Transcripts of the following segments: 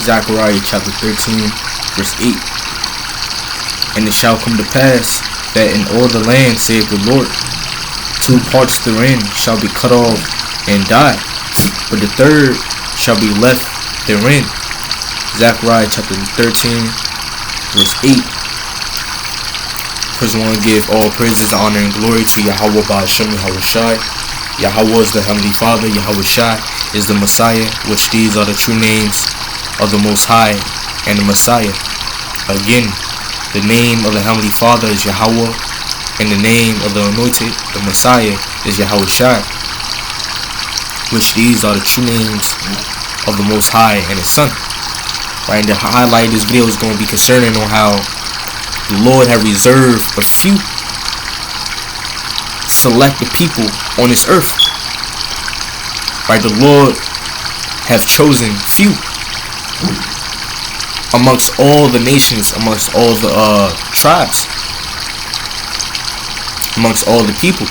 Zechariah chapter 13, verse 8. And it shall come to pass that in all the land, saith the Lord, two parts therein shall be cut off and die, but the third shall be left therein. Zechariah chapter 13, verse 8. First, I want to give all praises, honor, and glory to Yahweh Ba'ashem Yahushai. Yahweh is the Heavenly Father. Yahushai is the Messiah, which these are the true names of the Most High and the Messiah. Again, the name of the Heavenly Father is Yahweh, and the name of the Anointed, the Messiah, is Yahushai, which these are the true names of the Most High and His Son. Right, and the highlight of this video is going to be concerning on how the Lord have reserved a few selected people on this earth. Right, the Lord have chosen few amongst all the nations, amongst all the tribes, amongst all the people.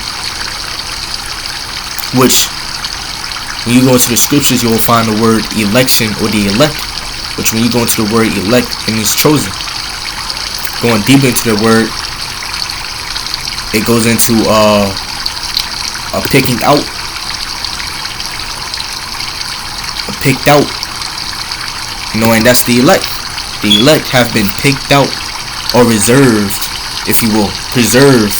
Which, when you go into the scriptures, you will find the word election or the elect. Which, when you go into the word elect, it means chosen. Going deeper into the word, it goes into a picking out, a picked out. And that's the elect. The elect have been picked out or reserved, if you will, preserved.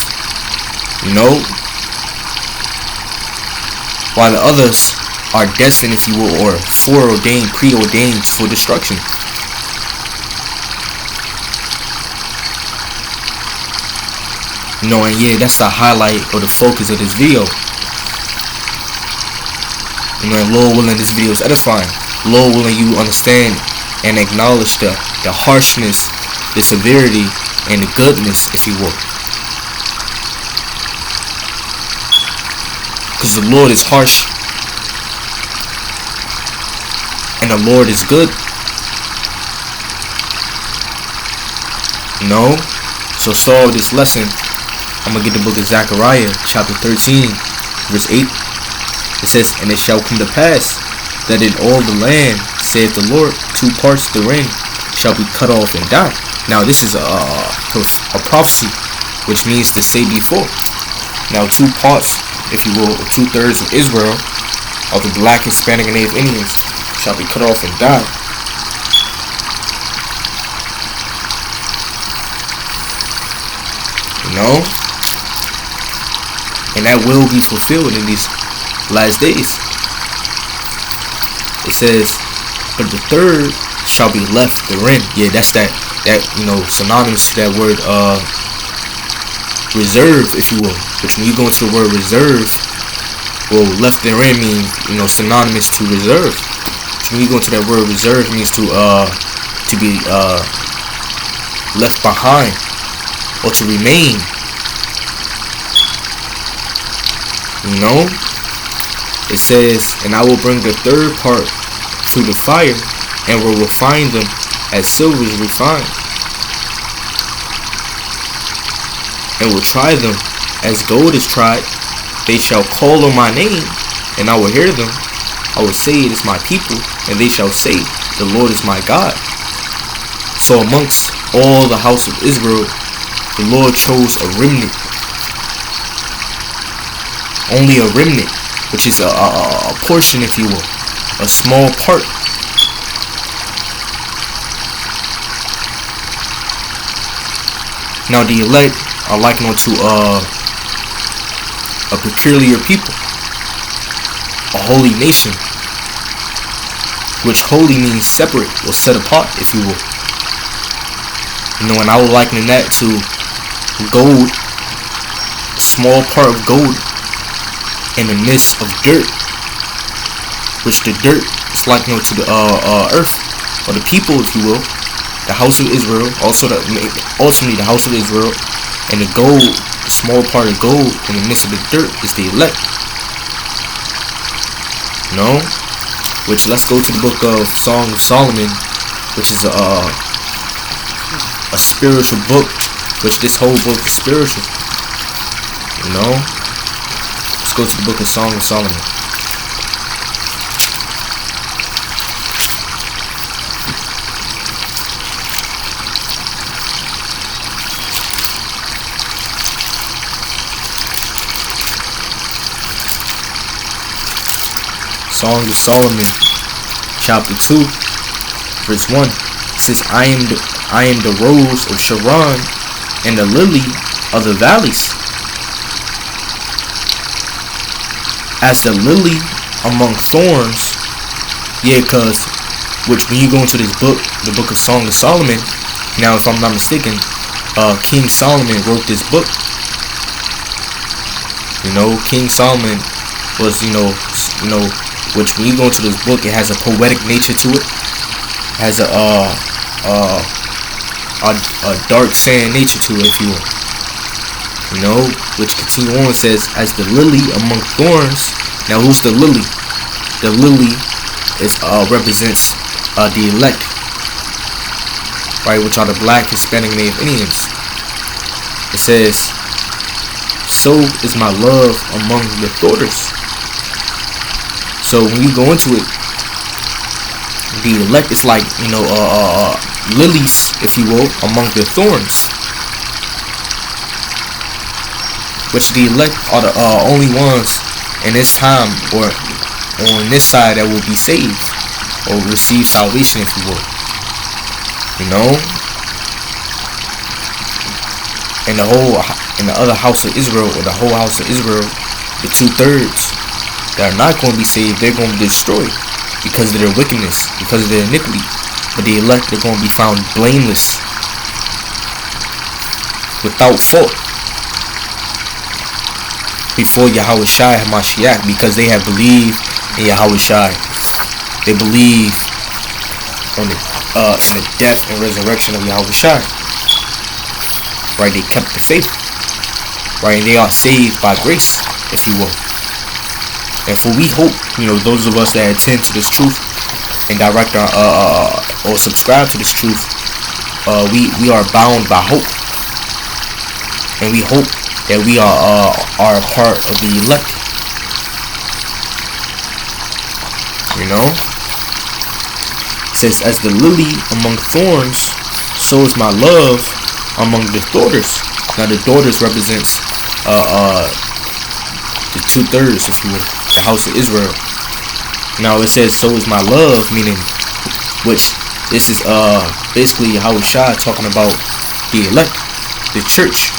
While the others are destined, if you will, or foreordained, preordained for destruction. And yeah, that's the highlight or the focus of this video. And Lord willing, this video is edifying. Lord willing, you understand and acknowledge the harshness, the severity, and the goodness, if you will. Because the Lord is harsh and the Lord is good. So solve this lesson. I'm going to get the book of Zechariah chapter 13 verse 8. It says, and it shall come to pass that in all the land, saith the Lord, two parts therein shall be cut off and die. Now this is a prophecy, which means to say before. Now two parts, if you will, or 2/3 of Israel, of the black, Hispanic, and Native Indians, shall be cut off and die. And that will be fulfilled in these last days. It says, but the third shall be left therein. Yeah, that's that synonymous to that word reserve, if you will. Which when you go into the word reserve, well, left therein means synonymous to reserve. So when you go into that word reserve, it means to be left behind or to remain. It says, and I will bring the third part to the fire, and will refine them as silver is refined, and will try them as gold is tried. They shall call on my name, and I will hear them. I will say, it is my people, and they shall say, the Lord is my God. So amongst all the house of Israel, the Lord chose a remnant. Only a remnant, which is a portion, if you will, a small part. Now the elect are likened unto a peculiar people, a holy nation, which holy means separate or set apart, if you will. And I would liken that to gold, a small part of gold in the midst of dirt, which the dirt is likened to the earth, or the people, if you will, the house of Israel, ultimately the house of Israel, and the gold, the small part of gold in the midst of the dirt is the elect. Which, let's go to the book of Song of Solomon, which is a spiritual book, which this whole book is spiritual. Let's go to the book of Song of Solomon. Song of Solomon, chapter 2, verse 1. It says, I am the rose of Sharon and the lily of the valleys. As the lily among thorns. Yeah, cause when you go into this book, the book of Song of Solomon, now if I'm not mistaken, King Solomon wrote this book. King Solomon was, which when you go into this book, it has a poetic nature to it. It has a dark saying nature to it, if you will. Which continue on, says, as the lily among thorns. Now who's the lily? The lily is represents the elect, right, which are the Black, Hispanic, Native Indians. It says, so is my love among the thorns. So when you go into it, the elect is like, lilies, if you will, among the thorns. Which the elect are the only ones in this time, or on this side, that will be saved or receive salvation, if you will. And the other house of Israel, or the whole house of Israel, the 2/3 that are not going to be saved, they're going to be destroyed because of their wickedness, because of their iniquity. But the elect are going to be found blameless, without fault, before Yahweh Shai HaMashiach, because they have believed in Yahweh Shai. They believe in the death and resurrection of Yahweh Shai. Right, they kept the faith. Right, and they are saved by grace, if you will. And for we hope, those of us that attend to this truth and direct our or subscribe to this truth, we are bound by hope, and we hope that we are a part of the elect. It says, as the lily among thorns, so is my love among the daughters. Now the daughters represents the 2/3, if you will, the house of Israel. Now it says, so is my love, meaning, which this is basically Yahweh Shai talking about the elect, the church.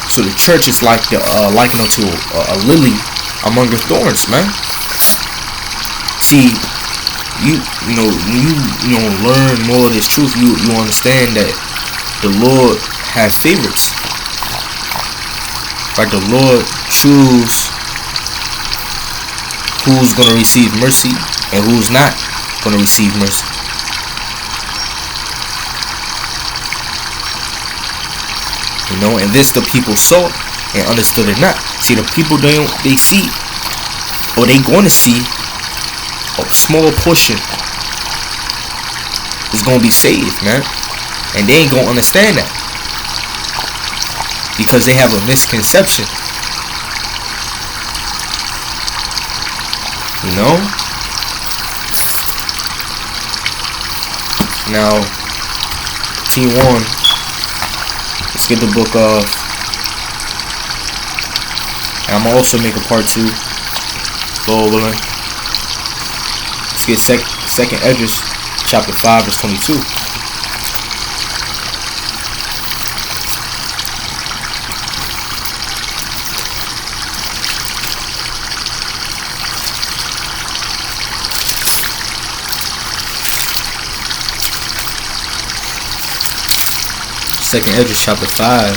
So the church is like the likened unto a lily among the thorns, man. See, you learn more of this truth, you understand that the Lord has favorites. Right, the Lord choose who's gonna receive mercy and who's not gonna receive mercy. And this the people saw and understood it not. See, the people they see, or they going to see, a small portion is going to be saved, man. And they ain't going to understand that, because they have a misconception. Now, T1. Let's get the book of, and I'm gonna also make a part 2, Lord willing. Let's get second Esdras, chapter 5, verse 22. Second Esdras chapter 5,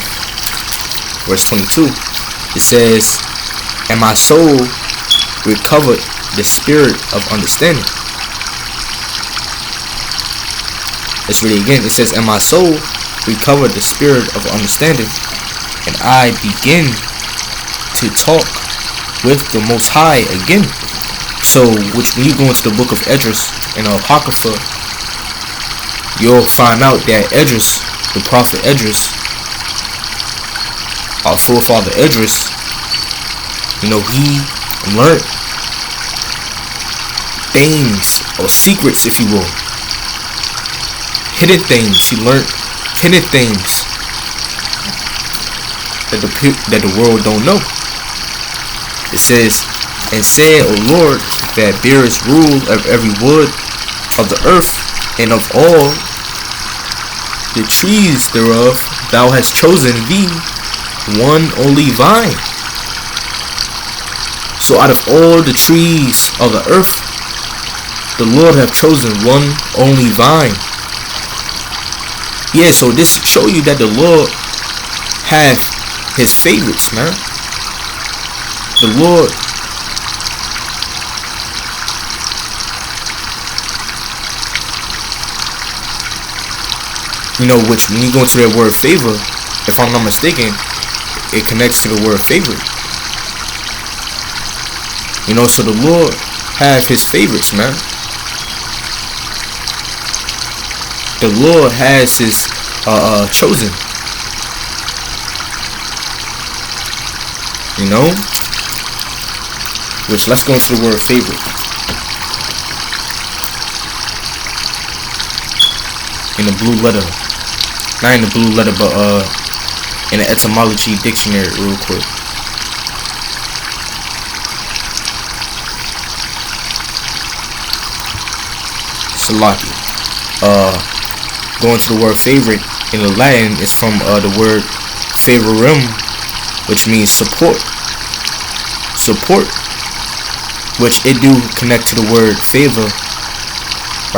verse 22. It says, and my soul recovered the spirit of understanding. Let's read it again. It says, and my soul recovered the spirit of understanding, and I begin to talk with the Most High again. So, which when you go into the book of Esdras and Apocrypha, you'll find out that Esdras, the prophet Esdras, our forefather Esdras, he learned things, or secrets, if you will, hidden things. He learned hidden things that the world don't know. It says, and said, O Lord, that bearest rule of every wood of the earth, and of all the trees thereof, thou hast chosen thee one only vine. So out of all the trees of the earth, the Lord have chosen one only vine. Yeah, so this show you that the Lord have his favorites, man. The Lord, which when you go into that word favor, if I'm not mistaken, it connects to the word favorite. So the Lord have his favorites, man. The Lord has his chosen. Which, let's go into the word favorite. In the blue letter. Not in the blue letter, but in the etymology dictionary real quick. Salaki. Going to the word favorite in the Latin is from the word favorum, which means support. Support, which it do connect to the word favor,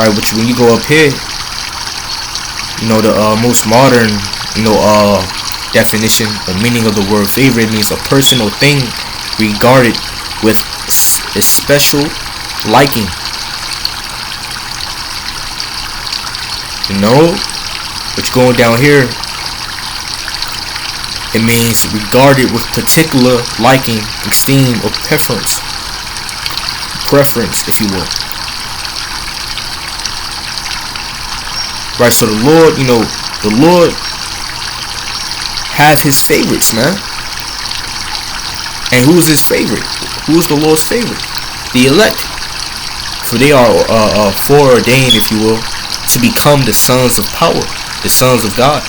right? Which when you go up here, the most modern, definition or meaning of the word favorite means a person or thing regarded with a special liking. Which going down here, it means regarded with particular liking, esteem, or preference, if you will. Right, so the Lord have his favorites, man. And who's his favorite? Who's the Lord's favorite? The elect. For they are foreordained, if you will, to become the sons of power, the sons of God.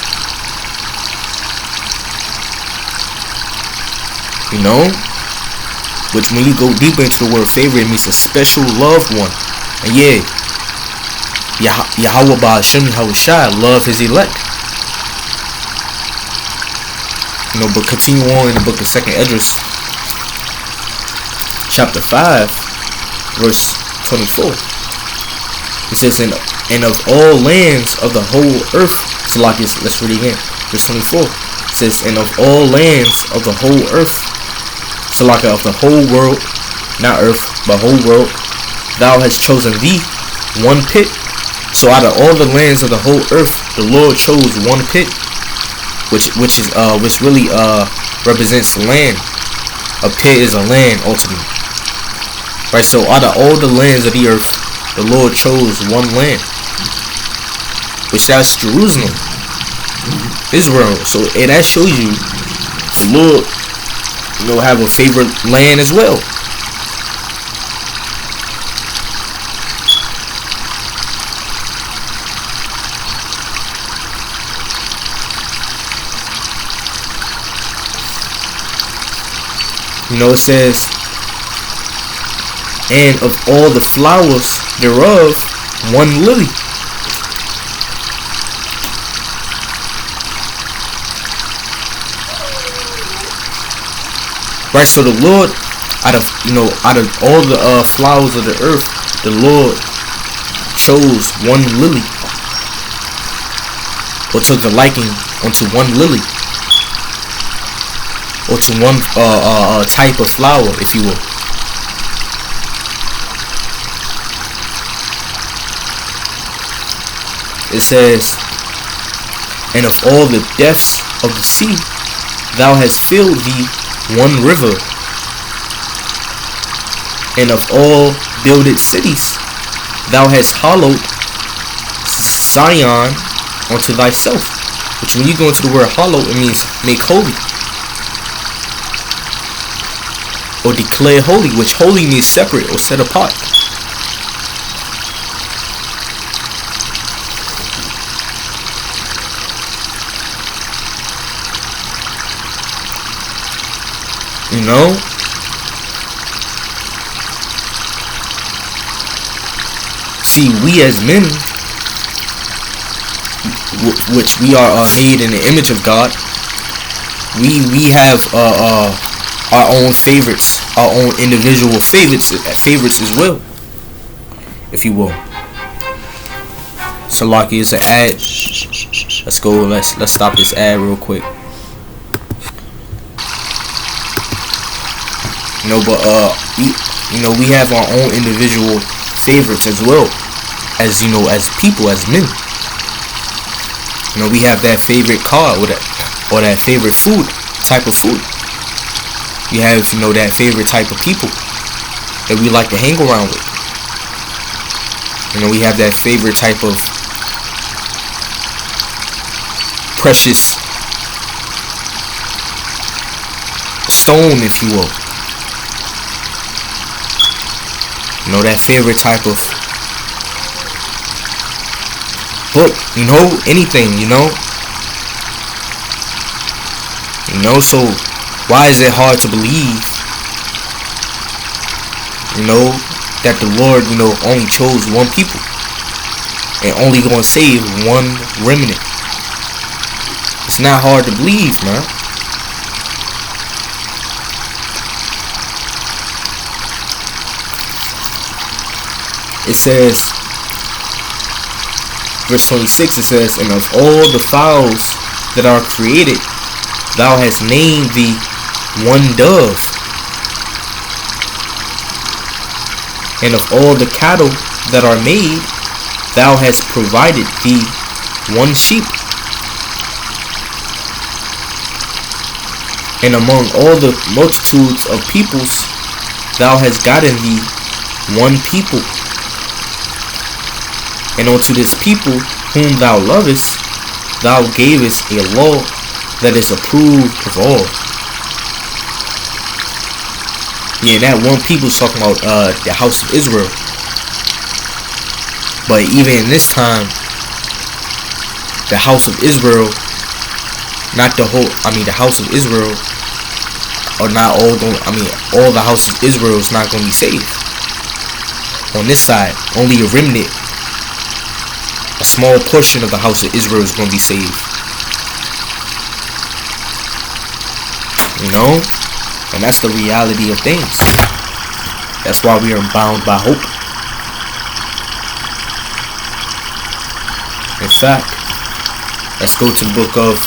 Which when you go deeper into the word favorite, it means a special loved one. And yeah, Yahweh Ba'Shem Yahushai love his elect. But continue on in the book of 2nd Esdras, chapter 5, verse 24. It says, and of all lands of the whole earth, so like this, let's read it again, verse 24. It says, and of all lands of the whole earth, so like of the whole world, not earth, but whole world, thou hast chosen thee one pit. So out of all the lands of the whole earth, the Lord chose one pit, which really represents the land. A pit is a land ultimately, right? So out of all the lands of the earth, the Lord chose one land, which that's Jerusalem, Israel. So that shows you the Lord, have a favorite land as well. It says, and of all the flowers thereof, one lily. Right, so the Lord, out of all the flowers of the earth, the Lord chose one lily, or took a liking onto one lily, or to one type of flower, if you will. It says, and of all the depths of the sea, thou hast filled thee one river, and of all builded cities, thou hast hollowed Zion unto thyself. Which when you go into the word hollow, it means make holy, or declare holy, which holy means separate or set apart. You know? See, we as men, which we are made in the image of God, we have our own favorites, our own individual favorites as well, if you will. So Lucky is an ad. Let's go. Let's stop this ad real quick. But we have our own individual favorites as well, as as people, as men. We have that favorite car or that favorite type of food. We have that favorite type of people that we like to hang around with. We have that favorite type of precious stone, if you will. That favorite type of book, anything, so why is it hard to believe, that the Lord, only chose one people and only gonna save one remnant? It's not hard to believe, man. It says, verse 26, it says, and of all the fowls that are created, thou hast named thee one dove, and of all the cattle that are made, thou hast provided thee one sheep, and among all the multitudes of peoples, thou hast gotten thee one people. And unto this people whom thou lovest, thou gavest a law that is approved of all. Yeah, that one people is talking about the house of Israel. But even in this time, the house of Israel, not the whole, the house of Israel, or not all, all the house of Israel is not going to be saved. On this side, only a remnant, a small portion of the house of Israel is going to be saved. And that's the reality of things. That's why we are bound by hope. In fact, let's go to the book of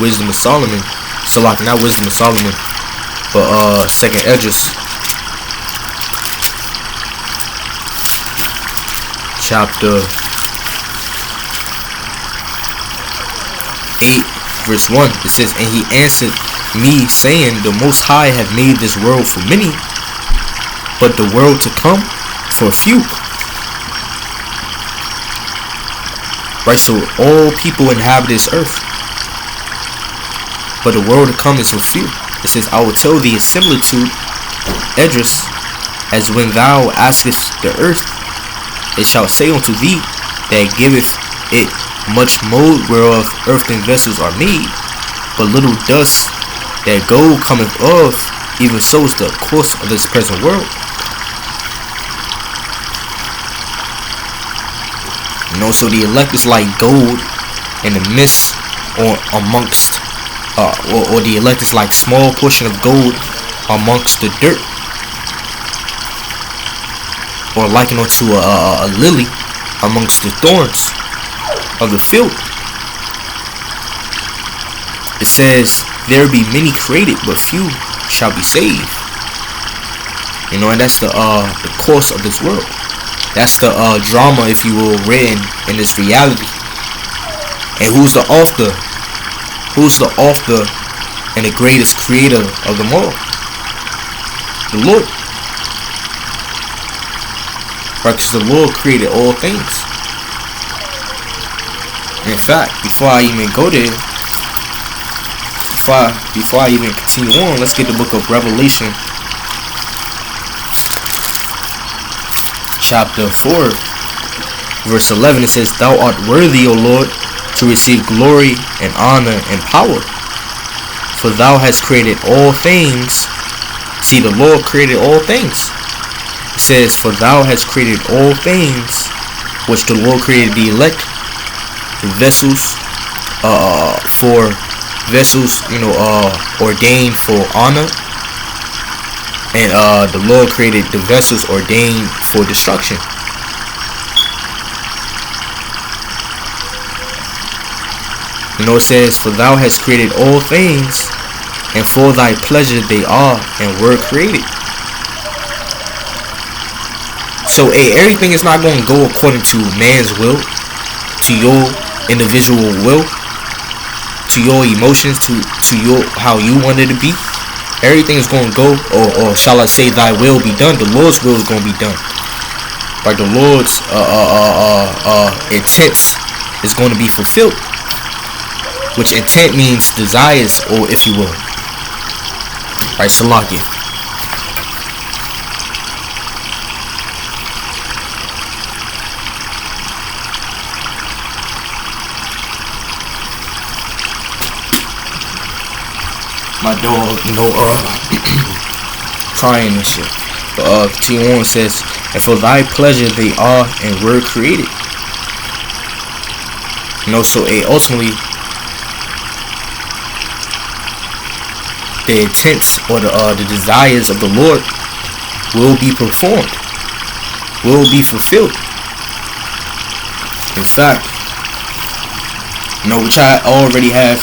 Wisdom of Solomon. So like, not Wisdom of Solomon, but Second Esdras, chapter 8, verse 1. It says, and he answered me, saying, the Most High have made this world for many, but the world to come for few. Right, so all people inhabit this earth, but the world to come is for few. It says, I will tell thee a similitude, Esdras, as when thou askest the earth, it shall say unto thee that giveth it much mold whereof earthen vessels are made, but little dust that gold cometh of, even so is the course of this present world. So the elect is like gold in the midst or amongst, or the elect is like small portion of gold amongst the dirt, or likened unto a lily amongst the thorns of the field. It says, there be many created, but few shall be saved. And that's the course of this world. That's the drama, if you will, written in this reality. And who's the author? Who's the author and the greatest creator of them all? The Lord. Right, because the Lord created all things. In fact, before I even go there, before I even continue on, let's get the book of Revelation, chapter 4, verse 11. It says, thou art worthy, O Lord, to receive glory and honor and power, for thou hast created all things, See, the Lord created all things. It says, for thou hast created all things, which the Lord created the elect, the vessels, for vessels, ordained for honor. And the Lord created the vessels ordained for destruction. It says, for thou hast created all things, and for thy pleasure they are and were created. So everything is not going to go according to man's will, to your individual will, to your emotions, to your how you want it to be. Everything is going to go, or shall I say, thy will be done. The Lord's will is going to be done. Like the Lord's intents is going to be fulfilled. Which intent means desires, or if you will. Right, Salakia. My dog, crying and shit. But T1 says, and for thy pleasure they are and were created. So ultimately, the intents or the desires of the Lord will be performed, will be fulfilled. In fact, which I already have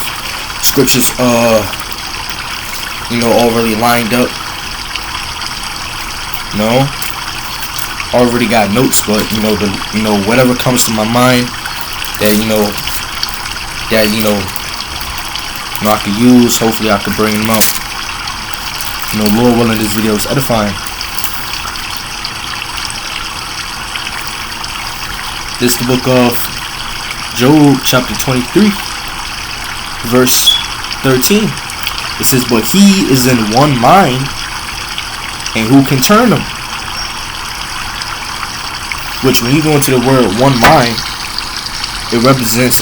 scriptures already lined up. Already got notes, but whatever comes to my mind that I can use, hopefully I can bring them out. Lord willing, this video is edifying. This is the book of Job, chapter 23, verse 13. It says, but he is in one mind, and who can turn him? Which, when you go into the word one mind, it represents,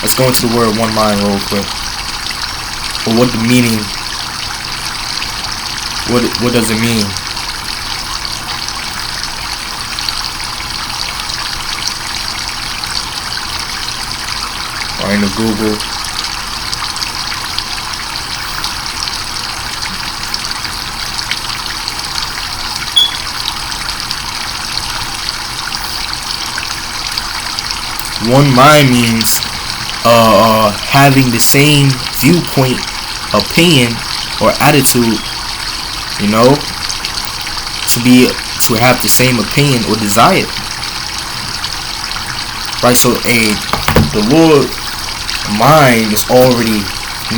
let's go into the word one mind real quick. But what the meaning, what does it mean? Or in the Google. One mind means having the same viewpoint, opinion, or attitude, to have the same opinion or desire. Right, so the Lord mind is already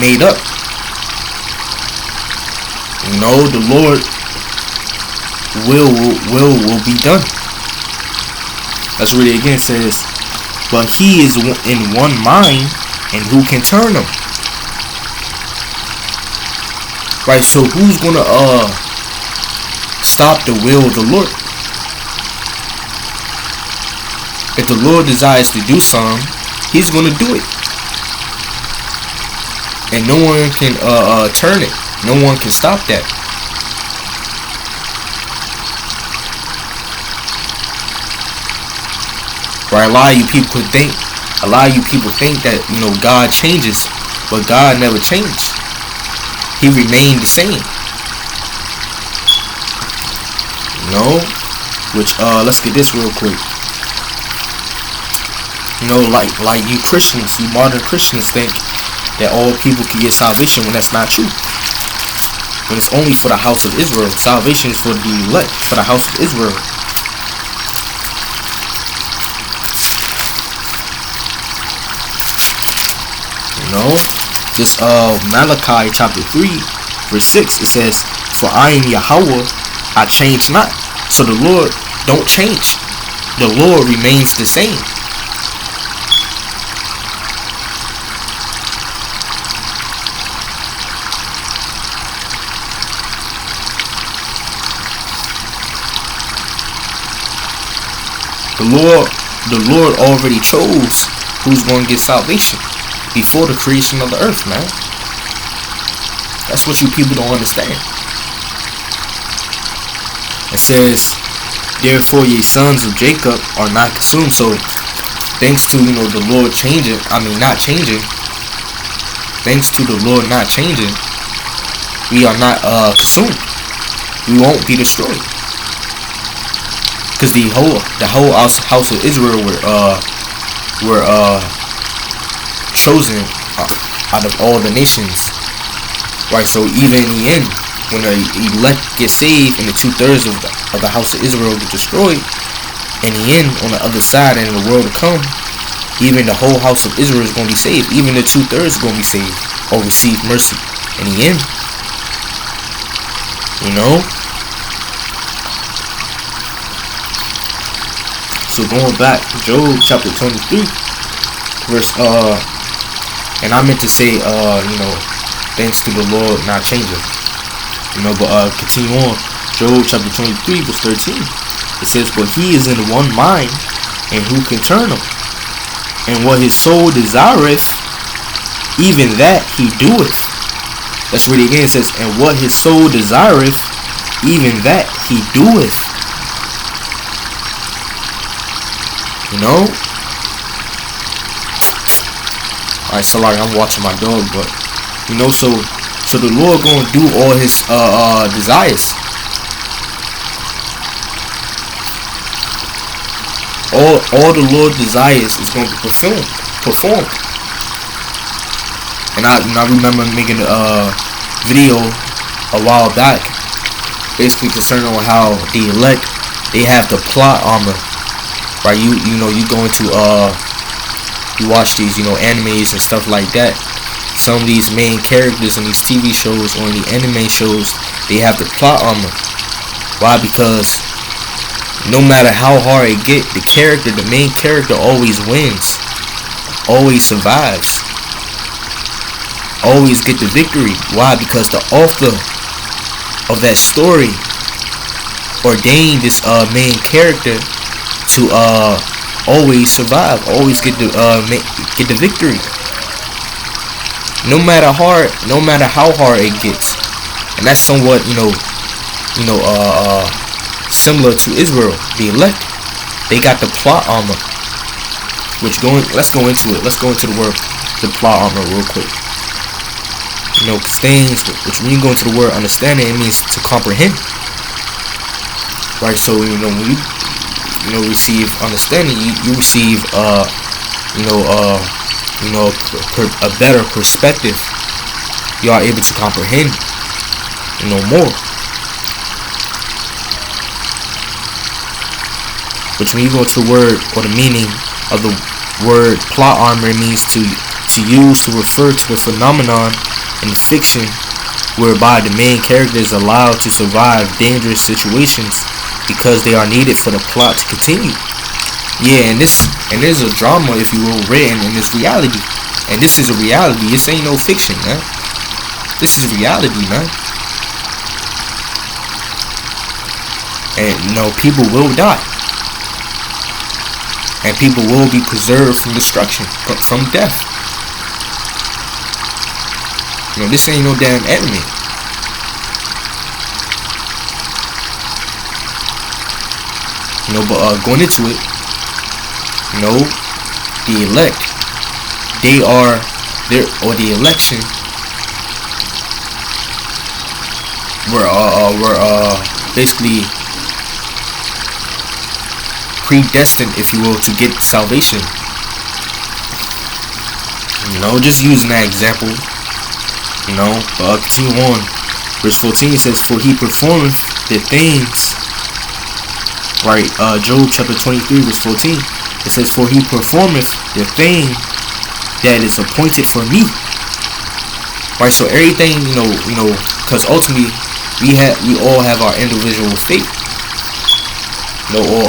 made up. The Lord will be done. Let's read it again. It says, but he is in one mind, and who can turn him? Right, so who's gonna stop the will of the Lord? If the Lord desires to do something, he's gonna do it, and no one can turn it. No one can stop that. Right, a lot of you people think that God changes, but God never changed. He remained the same. Which let's get this real quick. Like you Christians, you modern Christians think that all people can get salvation, when that's not true. When it's only for the house of Israel. Salvation is for the elect, for the house of Israel. This Malachi chapter 3 verse 6, it says, for I am Yahweh, I change not. So the Lord don't change. The Lord remains the same. The Lord already chose who's going to get salvation before the creation of the earth, man. That's what you people don't understand. It says, therefore ye sons of Jacob are not consumed. So thanks to the Lord changing, not changing, thanks to the Lord not changing, we are not consumed. We won't be destroyed. Because the whole house of Israel were chosen out of all the nations. Right, so even in the end, when the elect get saved and the 2/3 of the house of Israel get destroyed, in the end, on the other side and in the world to come, even the whole house of Israel is going to be saved. Even the 2/3 are going to be saved or receive mercy in the end. So going back, Job chapter 23, verse and I meant to say thanks to the Lord not changing. But continue on. Job chapter 23 verse 13. It says, but he is in one mind, and who can turn him? And what his soul desireth, even that he doeth. Let's read it again. It says, and what his soul desireth, even that he doeth. Alright, so like I'm watching my dog, but so the Lord gonna do all his desires. All the Lord desires is going to be performed. And I remember making a video a while back, basically concerning on how the elect, they have the plot armor. Right, you go into you watch these animes and stuff like that. Some of these main characters in these TV shows or in the anime shows, they have the plot armor. Why? Because no matter how hard it get, the main character always wins, always survives, always get the victory. Why? Because the author of that story ordained this main character to always survive, always get the victory. No matter how hard it gets. And that's somewhat similar to Israel, the elect. They got the plot armor. Let's go into it. Let's go into the plot armor real quick. Things which, when you go into the word understanding, it means to comprehend. Right, so when you receive understanding, you receive a better perspective. You are able to comprehend more. Which, when you go to the word or the meaning of the word plot armor, it means to use to refer to the phenomenon in fiction whereby the main character is allowed to survive dangerous situations because they are needed for the plot to continue. Yeah, and there's a drama, if you will, written in this reality. And this is a reality. This ain't no fiction, man. This is reality, man. And people will die. And people will be preserved from destruction, from death. This ain't no damn anime. But going into it, the elect, they are there, or the election were basically predestined, if you will, to get salvation. Just using that example. Continue on. Verse 14 says, for he performeth the things. Right, Job chapter 23 verse 14. It says, for he performeth the thing that is appointed for me. Right, so everything, because ultimately we all have our individual fate. Or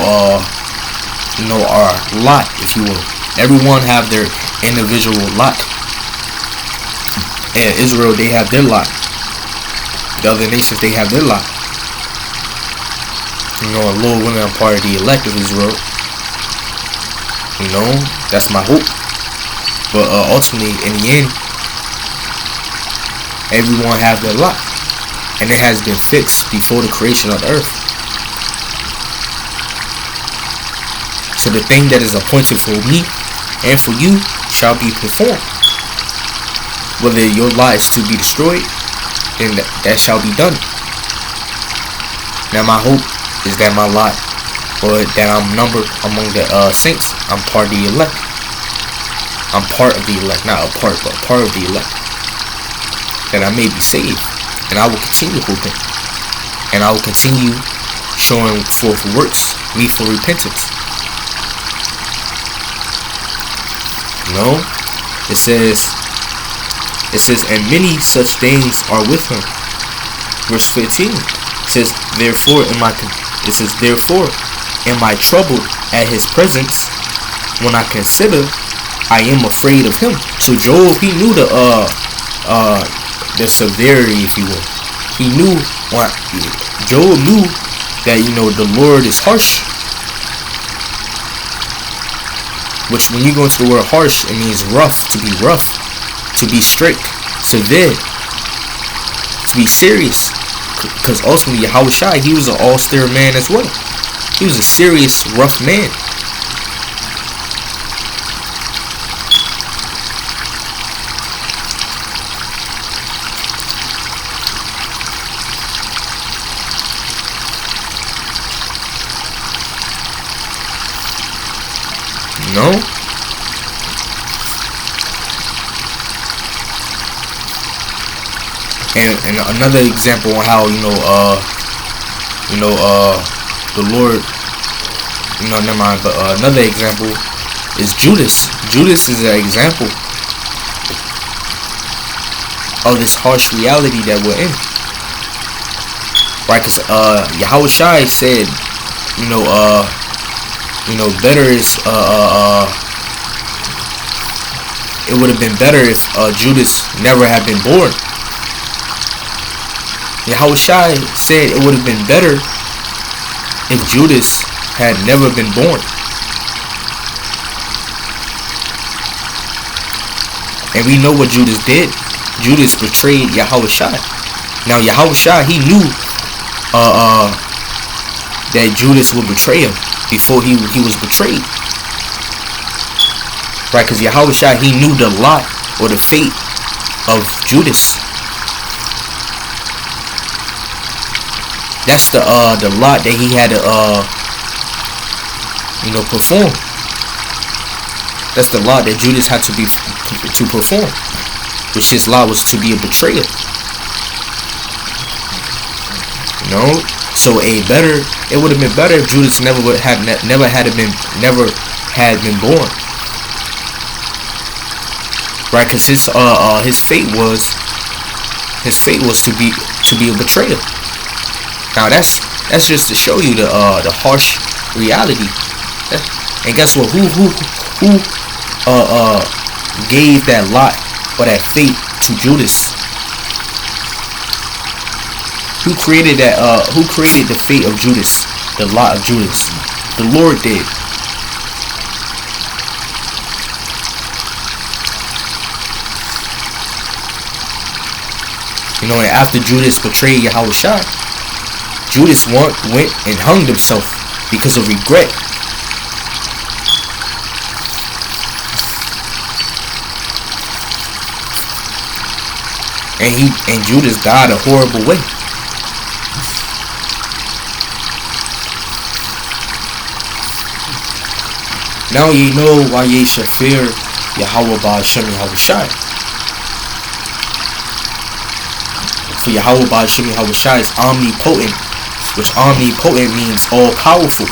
our lot, if you will. Everyone have their individual lot. And Israel, they have their lot. The other nations, they have their lot. Lord willing, I'm part of the elect of Israel. That's my hope. But ultimately, in the end, everyone have their lot. And it has been fixed before the creation of the earth. So the thing that is appointed for me and for you shall be performed. Whether your lot is to be destroyed, then that shall be done. Now my hope is that my lot, or that I'm numbered among the saints. I'm part of the elect. I'm part of the elect, not a part, but part of the elect. That I may be saved, and I will continue hoping, and I will continue showing forth works meet for repentance. No, it says, and many such things are with him. Verse 15 says, therefore am I troubled at his presence. When I consider, I am afraid of him. So Job, he knew the severity, if you will. He knew what Job knew, that the Lord is harsh. Which, when you go into the word harsh, it means rough, to be rough, to be strict, severe, to be serious. Because ultimately, Yahushua, he was an austere man as well. He was a serious, rough man. No? And another example on how the Lord, never mind, but another example is Judas. Judas is an example of this harsh reality that we're in, right? Because Yahushua said, better is it would have been better if Judas never had been born. Yahushua said it would have been better if Judas had never been born. And we know what Judas did. Judas betrayed Yahushua. Now Yahushua, he knew that Judas would betray him before he was betrayed. Right, because Yahushua, he knew the lot or the fate of Judas. That's the lot that he had to perform. That's the lot that Judas had to perform, which his lot was to be a betrayer. So it would have been better if Judas never had been born. Right, because his fate was to be a betrayer. Now that's just to show you the harsh reality. And guess what? Who gave that lot or that fate to Judas? Who created that? Who created the fate of Judas? The lot of Judas. The Lord did. And after Judas betrayed Yahushua, Judas went and hung himself because of regret. And Judas died a horrible way. Now ye know why ye shall fear Yahweh Ba'ashem Yahushua. For Yahweh Ba'ashem Yahushua is omnipotent, which omnipotent means all powerful.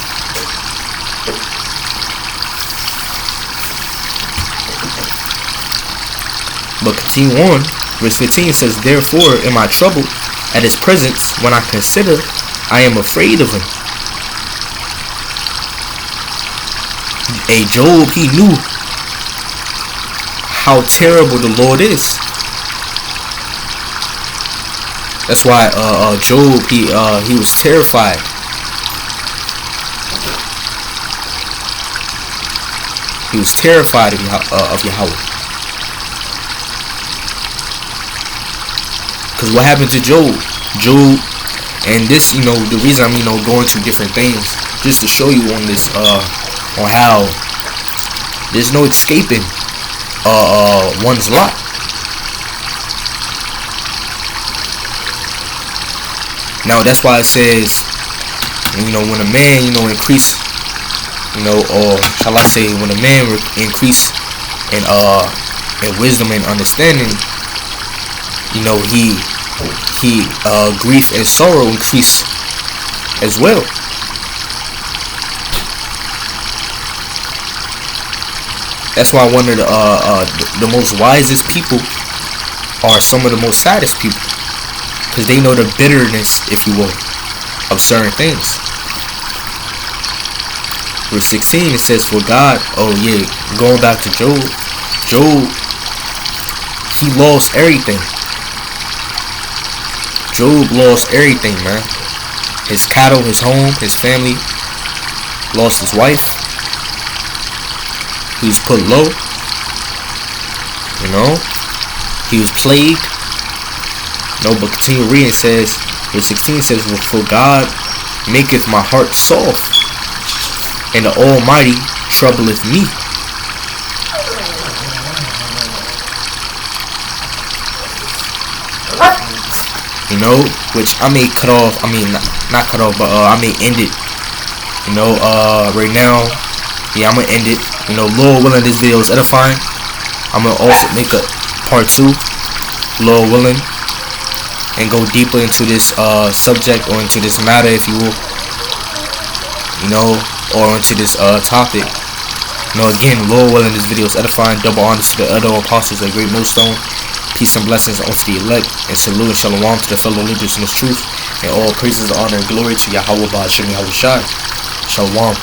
But continue on, verse 15 says, therefore am I troubled at his presence. When I consider, I am afraid of him. Job, he knew how terrible the Lord is. That's why Job, he was terrified. He was terrified of Yahweh. Because what happened to Job? And this, the reason I'm, going to different things, just to show you on this, on how there's no escaping one's lot. Now that's why it says, when a man, increase, or shall I say, when a man increase in wisdom and understanding, he grief and sorrow increase as well. That's why one of the most wisest people are some of the most saddest people, because they know the bitterness, if you will, of certain things. Verse 16, it says, for God, going back to Job, he lost everything. Job lost everything, man. His cattle, his home, his family, lost his wife. He was put low. He was plagued. But continue reading. It says, verse 16 says, for God maketh my heart soft, and the Almighty troubleth me. Which I may cut off. Not cut off, but I may end it. Right now, I'm gonna end it. Lord willing, this video is edifying. I'm gonna also make a part 2, Lord willing, and go deeper into this subject, or into this matter, if you will, or into this topic. Again, Lord willing, this video is edifying. Double honors to the other apostles of Great Millstone. Peace and blessings unto the elect, and salute and shalom to the fellow leaders in this truth, and all praises, honor, and glory to Yahweh Ba'Shem Yahushai. Shalom.